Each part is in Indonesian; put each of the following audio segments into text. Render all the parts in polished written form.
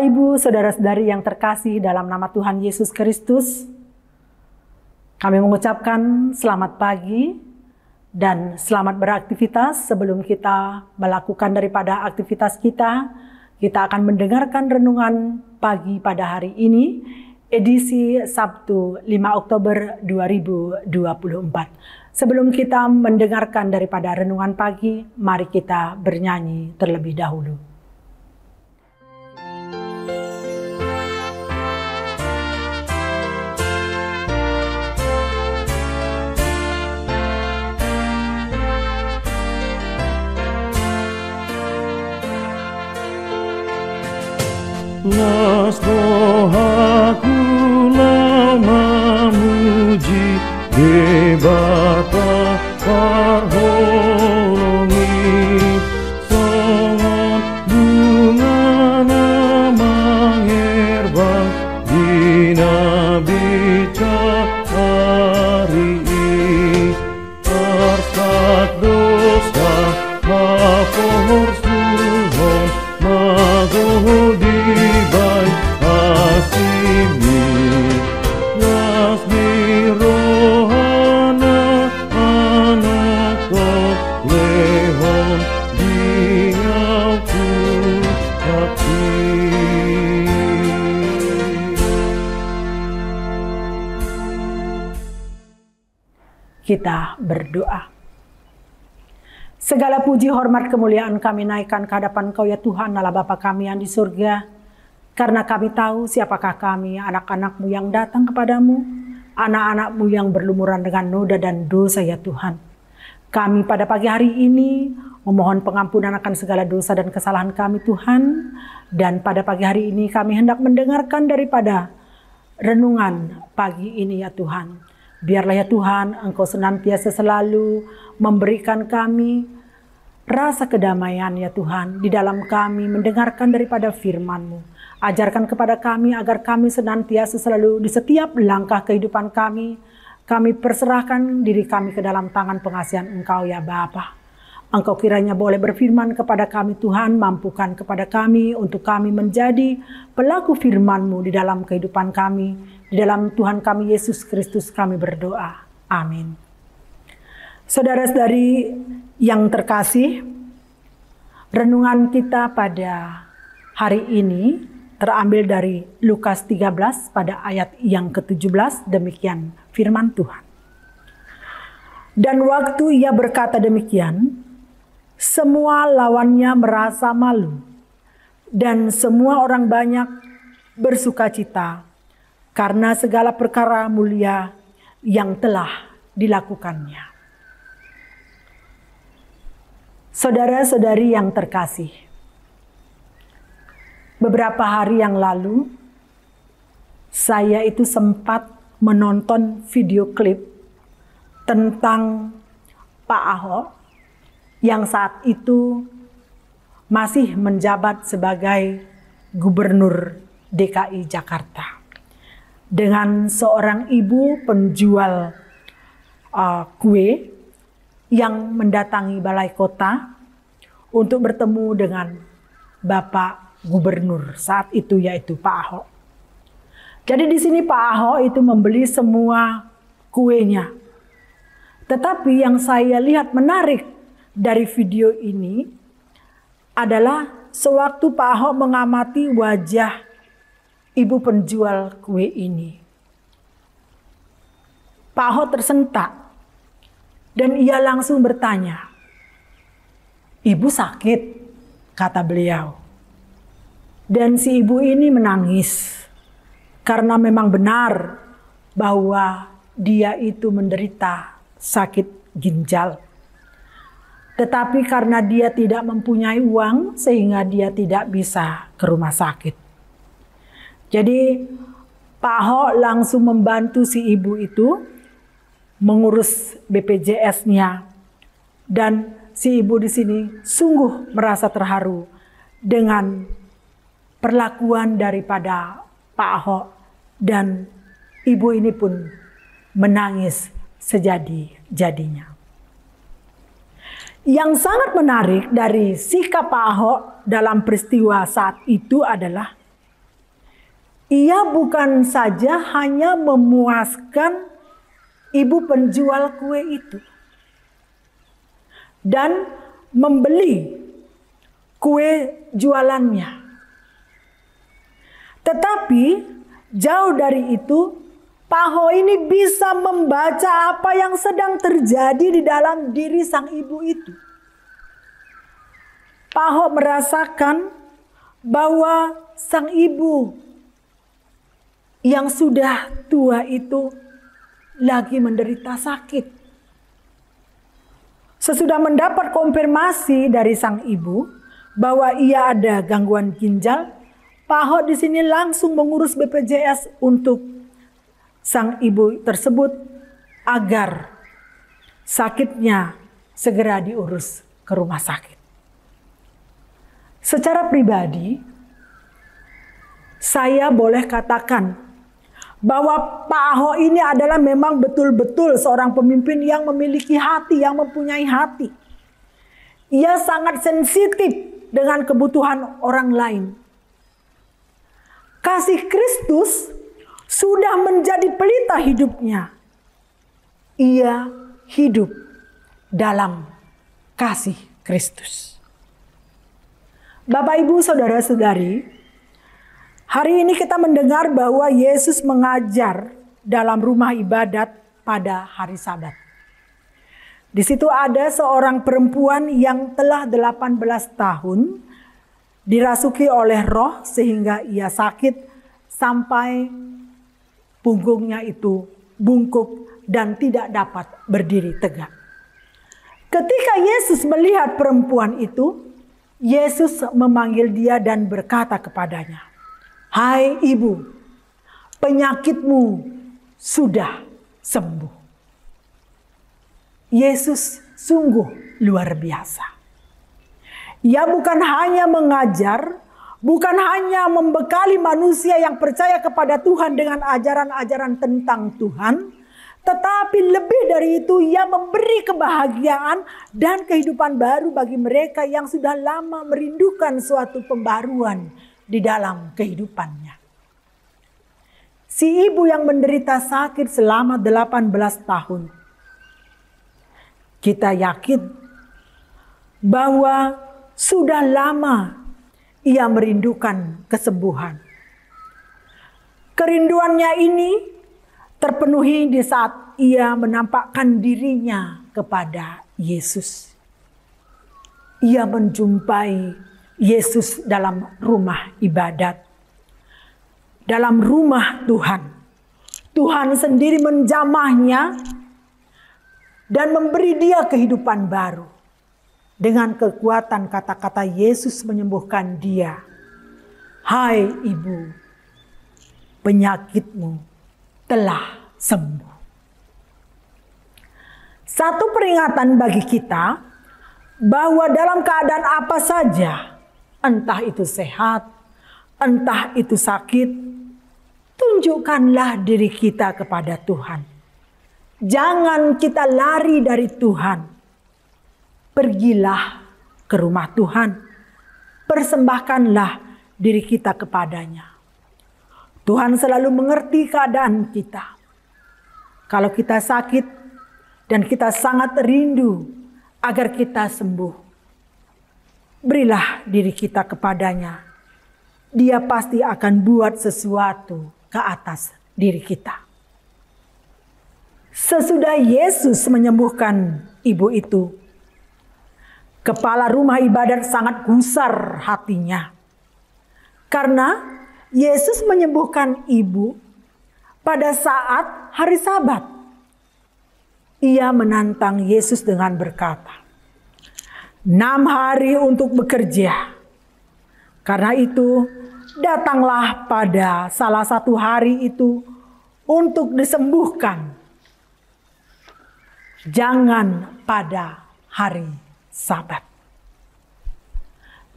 Bapak, Ibu, Saudara-saudari yang terkasih dalam nama Tuhan Yesus Kristus, kami mengucapkan selamat pagi dan selamat beraktivitas. Sebelum kita melakukan daripada aktivitas kita akan mendengarkan renungan pagi pada hari ini, edisi Sabtu 5 Oktober 2024. Sebelum kita mendengarkan daripada renungan pagi, mari kita bernyanyi terlebih dahulu. Las doaku lama memuji di Bapa Parholongi, songon bunga namang herbang dina bicari, tersat dosa mapor suhon magodi bai asimi, las mirohana anako lehon diauku hati. Kita berdoa. Segala puji, hormat, kemuliaan kami naikkan ke hadapan Kau ya Tuhan Allah Bapa kami yang di surga. Karena kami tahu siapakah kami, anak-anak-Mu yang datang kepadamu, anak-anak-Mu yang berlumuran dengan noda dan dosa ya Tuhan. Kami pada pagi hari ini memohon pengampunan akan segala dosa dan kesalahan kami Tuhan. Dan pada pagi hari ini kami hendak mendengarkan daripada renungan pagi ini ya Tuhan. Biarlah ya Tuhan, Engkau senantiasa selalu memberikan kami rasa kedamaian ya Tuhan di dalam kami mendengarkan daripada firman-Mu. Ajarkan kepada kami agar kami senantiasa selalu di setiap langkah kehidupan kami perserahkan diri kami ke dalam tangan pengasihan Engkau ya Bapa. Engkau kiranya boleh berfirman kepada kami Tuhan, mampukan kepada kami untuk kami menjadi pelaku firman-Mu di dalam kehidupan kami. Di dalam Tuhan kami Yesus Kristus kami berdoa. Amin. Saudara-saudari yang terkasih, renungan kita pada hari ini terambil dari Lukas 13 pada ayat yang ke-17, demikian firman Tuhan. Dan waktu ia berkata demikian, semua lawannya merasa malu, dan semua orang banyak bersukacita karena segala perkara mulia yang telah dilakukannya. Saudara-saudari yang terkasih, beberapa hari yang lalu saya itu sempat menonton video klip tentang Pak Ahok yang saat itu masih menjabat sebagai Gubernur DKI Jakarta. Dengan seorang ibu penjual kue yang mendatangi balai kota untuk bertemu dengan Bapak Gubernur saat itu yaitu Pak Ahok. Jadi di sini Pak Ahok itu membeli semua kuenya. Tetapi yang saya lihat menarik dari video ini adalah sewaktu Pak Ahok mengamati wajah ibu penjual kue ini. Pak Ahok tersentak dan ia langsung bertanya, "Ibu sakit?" kata beliau. Dan si ibu ini menangis karena memang benar bahwa dia itu menderita sakit ginjal. Tetapi karena dia tidak mempunyai uang sehingga dia tidak bisa ke rumah sakit. Jadi Pak Ahok langsung membantu si ibu itu mengurus BPJS-nya. Dan si ibu di sini sungguh merasa terharu dengan perlakuan daripada Pak Ahok. Dan ibu ini pun menangis sejadi-jadinya. Yang sangat menarik dari sikap Pak Ahok dalam peristiwa saat itu adalah Ia bukan saja hanya memuaskan ibu penjual kue itu dan membeli kue jualannya. Tetapi jauh dari itu, Pak Ho ini bisa membaca apa yang sedang terjadi di dalam diri sang ibu itu. Pak Ho merasakan bahwa sang ibu yang sudah tua itu lagi menderita sakit. Sesudah mendapat konfirmasi dari sang ibu bahwa ia ada gangguan ginjal, Pak Ho di sini langsung mengurus BPJS untuk sang ibu tersebut agar sakitnya segera diurus ke rumah sakit. Secara pribadi, saya boleh katakan bahwa Pak Ho ini adalah memang betul-betul seorang pemimpin yang memiliki hati, yang mempunyai hati. Ia sangat sensitif dengan kebutuhan orang lain. Kasih Kristus sudah menjadi pelita hidupnya. Ia hidup dalam kasih Kristus. Bapak, Ibu, saudara-saudari, hari ini kita mendengar bahwa Yesus mengajar dalam rumah ibadat pada hari Sabat. Di situ ada seorang perempuan yang telah 18 tahun dirasuki oleh roh sehingga ia sakit sampai punggungnya itu bungkuk dan tidak dapat berdiri tegak. Ketika Yesus melihat perempuan itu, Yesus memanggil dia dan berkata kepadanya, "Hai ibu, penyakitmu sudah sembuh." Yesus sungguh luar biasa. Ia bukan hanya mengajar, bukan hanya membekali manusia yang percaya kepada Tuhan dengan ajaran-ajaran tentang Tuhan, tetapi lebih dari itu ia memberi kebahagiaan dan kehidupan baru bagi mereka yang sudah lama merindukan suatu pembaruan di dalam kehidupannya. Si ibu yang menderita sakit selama 18 tahun. Kita yakin bahwa sudah lama ia merindukan kesembuhan. Kerinduannya ini terpenuhi di saat ia menampakkan dirinya kepada Yesus. Ia menjumpai Yesus dalam rumah ibadat. Dalam rumah Tuhan. Tuhan sendiri menjamahnya dan memberi dia kehidupan baru. Dengan kekuatan kata-kata Yesus menyembuhkan dia. "Hai ibu, penyakitmu telah sembuh." Satu peringatan bagi kita bahwa dalam keadaan apa saja, entah itu sehat, entah itu sakit, tunjukkanlah diri kita kepada Tuhan. Jangan kita lari dari Tuhan. Pergilah ke rumah Tuhan. Persembahkanlah diri kita kepadanya. Tuhan selalu mengerti keadaan kita. Kalau kita sakit dan kita sangat rindu agar kita sembuh, berilah diri kita kepadanya. Dia pasti akan buat sesuatu ke atas diri kita. Sesudah Yesus menyembuhkan ibu itu, kepala rumah ibadat sangat gusar hatinya. Karena Yesus menyembuhkan ibu pada saat hari Sabat. Ia menantang Yesus dengan berkata, 6 hari untuk bekerja. Karena itu datanglah pada salah satu hari itu untuk disembuhkan. Jangan pada hari Sabat.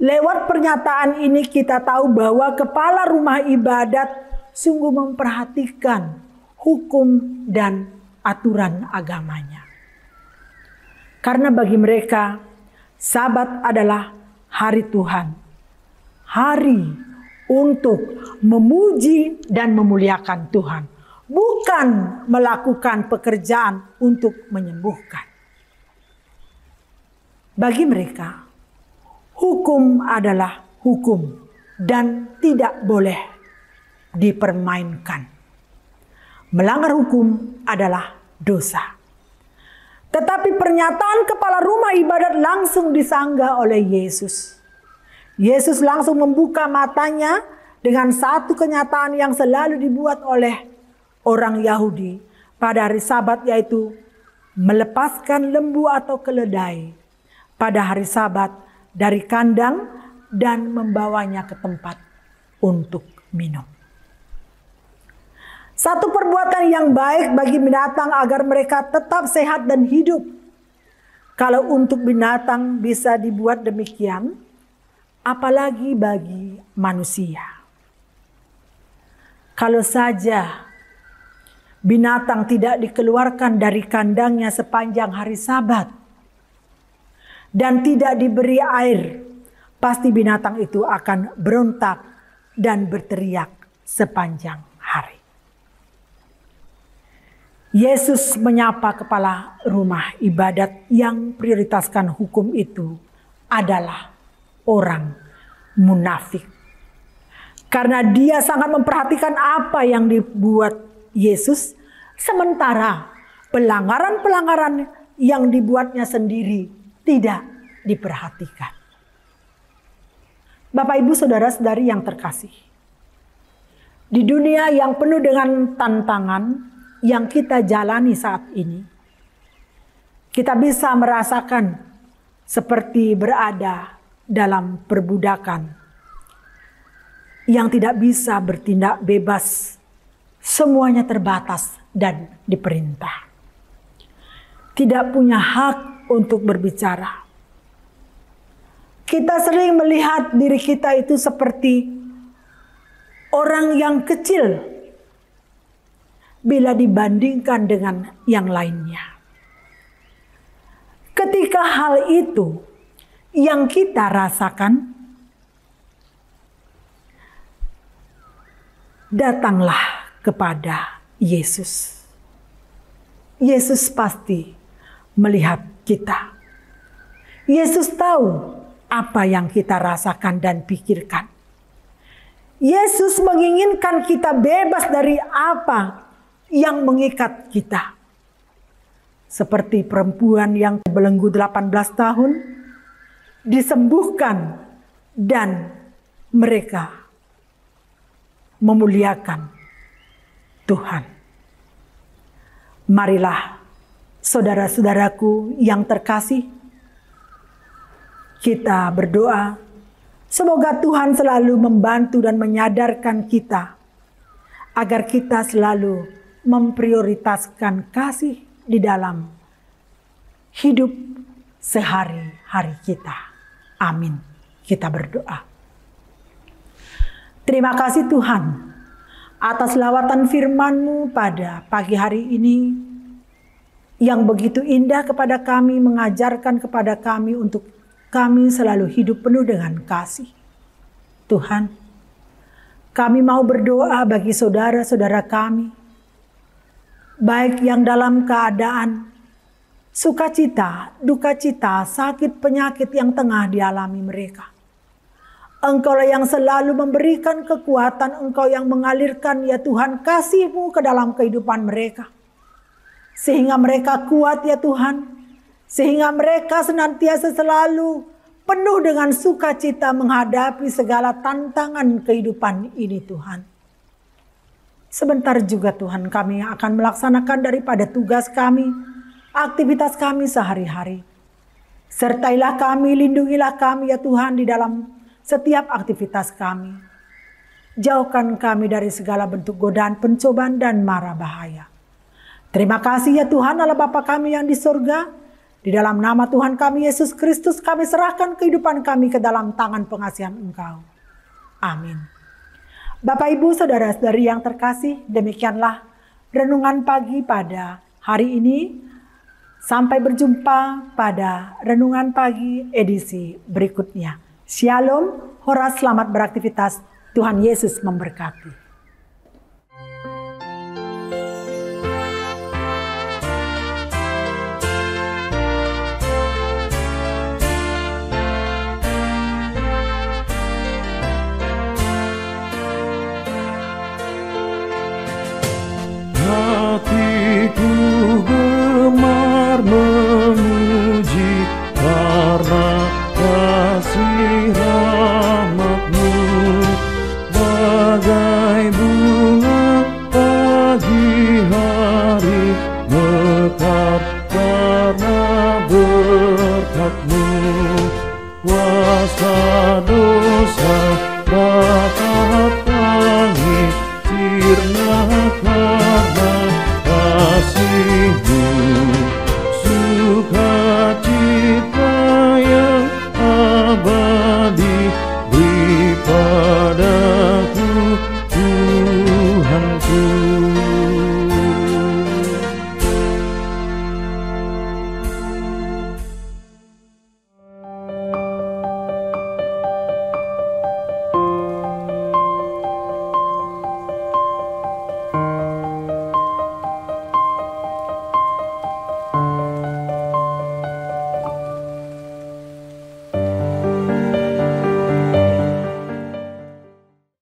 Lewat pernyataan ini kita tahu bahwa kepala rumah ibadat sungguh memperhatikan hukum dan aturan agamanya. Karena bagi mereka Sabat adalah hari Tuhan. Hari untuk memuji dan memuliakan Tuhan, bukan melakukan pekerjaan untuk menyembuhkan. Bagi mereka, hukum adalah hukum dan tidak boleh dipermainkan. Melanggar hukum adalah dosa. Tetapi pernyataan kepala rumah ibadat langsung disanggah oleh Yesus. Yesus langsung membuka matanya dengan satu kenyataan yang selalu dibuat oleh orang Yahudi pada hari Sabat, yaitu melepaskan lembu atau keledai pada hari Sabat dari kandang dan membawanya ke tempat untuk minum. Satu perbuatan yang baik bagi binatang agar mereka tetap sehat dan hidup. Kalau untuk binatang bisa dibuat demikian, apalagi bagi manusia. Kalau saja binatang tidak dikeluarkan dari kandangnya sepanjang hari Sabat dan tidak diberi air, pasti binatang itu akan berontak dan berteriak sepanjang hari. Yesus menyapa kepala rumah ibadat yang prioritaskan hukum itu adalah orang munafik. Karena dia sangat memperhatikan apa yang dibuat Yesus, sementara pelanggaran-pelanggaran yang dibuatnya sendiri tidak diperhatikan. Bapak, Ibu, Saudara-saudari yang terkasih, di dunia yang penuh dengan tantangan yang kita jalani saat ini, kita bisa merasakan seperti berada dalam perbudakan yang tidak bisa bertindak bebas. Semuanya terbatas dan diperintah. Tidak punya hak untuk berbicara. Kita sering melihat diri kita itu seperti orang yang kecil bila dibandingkan dengan yang lainnya. Ketika hal itu yang kita rasakan, datanglah kepada Yesus. Yesus pasti melihat kita. Yesus tahu apa yang kita rasakan dan pikirkan. Yesus menginginkan kita bebas dari apa yang mengikat kita. Seperti perempuan yang terbelenggu 18 tahun, disembuhkan dan mereka memuliakan Tuhan. Marilah saudara-saudaraku yang terkasih, kita berdoa semoga Tuhan selalu membantu dan menyadarkan kita agar kita selalu memprioritaskan kasih di dalam hidup sehari-hari kita. Amin. Kita berdoa. Terima kasih Tuhan atas lawatan firman-Mu pada pagi hari ini yang begitu indah kepada kami, mengajarkan kepada kami untuk kami selalu hidup penuh dengan kasih. Tuhan, kami mau berdoa bagi saudara-saudara kami, baik yang dalam keadaan sukacita, duka cita, sakit, penyakit yang tengah dialami mereka. Engkau yang selalu memberikan kekuatan, Engkau yang mengalirkan ya Tuhan kasih-Mu ke dalam kehidupan mereka. Sehingga mereka kuat ya Tuhan. Sehingga mereka senantiasa selalu penuh dengan sukacita menghadapi segala tantangan kehidupan ini Tuhan. Sebentar juga Tuhan kami akan melaksanakan daripada tugas kami, aktivitas kami sehari-hari. Sertailah kami, lindungilah kami ya Tuhan di dalam setiap aktivitas kami. Jauhkan kami dari segala bentuk godaan, pencobaan dan mara bahaya. Terima kasih ya Tuhan Allah Bapa kami yang di surga. Di dalam nama Tuhan kami Yesus Kristus kami serahkan kehidupan kami ke dalam tangan pengasihan Engkau. Amin. Bapak Ibu Saudara-saudari yang terkasih, demikianlah renungan pagi pada hari ini. Sampai berjumpa pada renungan pagi edisi berikutnya. Shalom, horas, selamat beraktivitas. Tuhan Yesus memberkati.